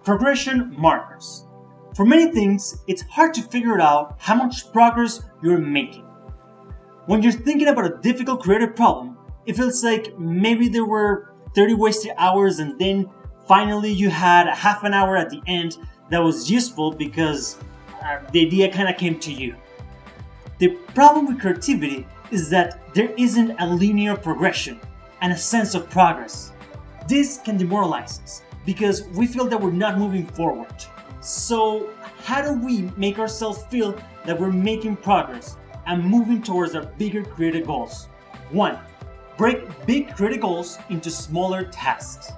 Progression markers. For many things, it's hard to figure out how much progress you're making. When you're thinking about a difficult creative problem, it feels like maybe there were 30 wasted hours and then finally you had a half an hour at the end that was useful because the idea kind of came to you. The problem with creativity is that there isn't a linear progression and a sense of progress. This can demoralize us because we feel that we're not moving forward. So how do we make ourselves feel that we're making progress and moving towards our bigger creative goals? 1. Break big creative goals into smaller tasks.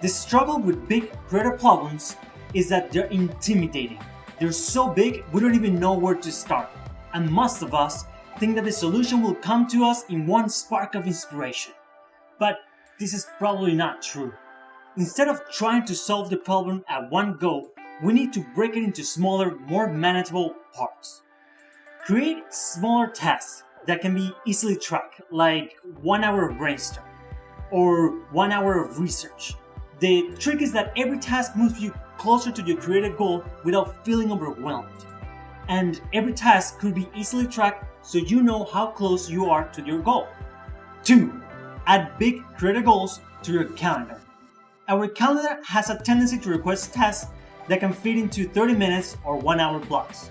The struggle with big creative problems is that they're intimidating. They're so big we don't even know where to start. And most of us think that the solution will come to us in one spark of inspiration. But this is probably not true. Instead of trying to solve the problem at one go, we need to break it into smaller, more manageable parts. Create smaller tasks that can be easily tracked, like 1 hour of brainstorm or 1 hour of research. The trick is that every task moves you closer to your creative goal without feeling overwhelmed. And every task could be easily tracked so you know how close you are to your goal. 2. Add big creative goals to your calendar. Our calendar has a tendency to request tasks that can fit into 30 minutes or 1 hour blocks.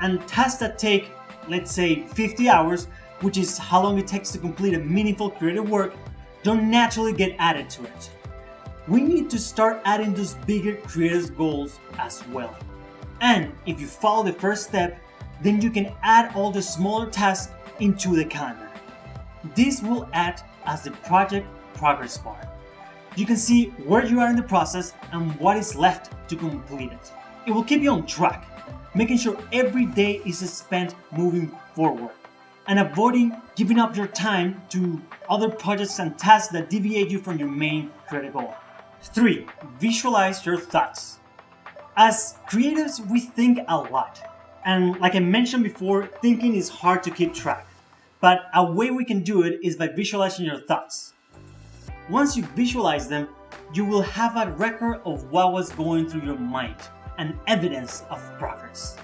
And tasks that take, let's say, 50 hours, which is how long it takes to complete a meaningful creative work, don't naturally get added to it. We need to start adding those bigger creative goals as well. And if you follow the first step, then you can add all the smaller tasks into the calendar. This will act as the project progress bar. You can see where you are in the process and what is left to complete it. It will keep you on track, making sure every day is spent moving forward and avoiding giving up your time to other projects and tasks that deviate you from your main creative goal. 3. Visualize your thoughts. As creatives, we think a lot. And like I mentioned before, thinking is hard to keep track. But a way we can do it is by visualizing your thoughts. Once you visualize them, you will have a record of what was going through your mind and evidence of progress.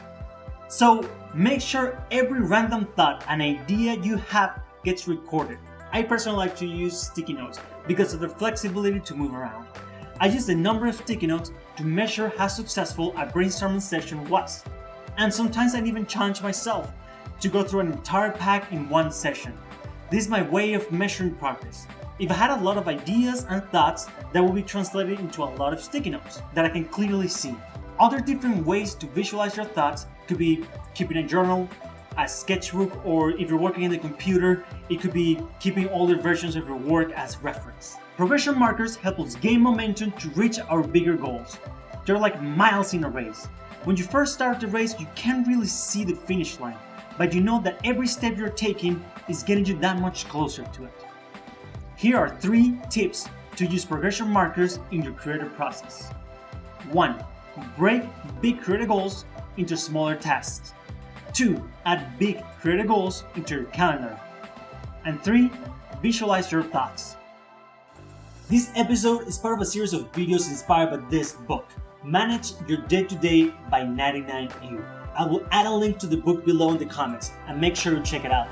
So make sure every random thought and idea you have gets recorded. I personally like to use sticky notes because of their flexibility to move around. I use a number of sticky notes to measure how successful a brainstorming session was. And sometimes I even challenge myself to go through an entire pack in one session. This is my way of measuring progress. If I had a lot of ideas and thoughts, that will be translated into a lot of sticky notes that I can clearly see. Other different ways to visualize your thoughts could be keeping a journal, a sketchbook, or if you're working in the computer, it could be keeping older versions of your work as reference. Progression markers help us gain momentum to reach our bigger goals. They're like miles in a race. When you first start the race, you can't really see the finish line, but you know that every step you're taking is getting you that much closer to it. Here are 3 tips to use progression markers in your creative process. 1. Break big creative goals into smaller tasks. 2. Add big creative goals into your calendar. And 3. Visualize your thoughts. This episode is part of a series of videos inspired by this book, Manage Your Day-to-Day by 99U. I will add a link to the book below in the comments and make sure you check it out.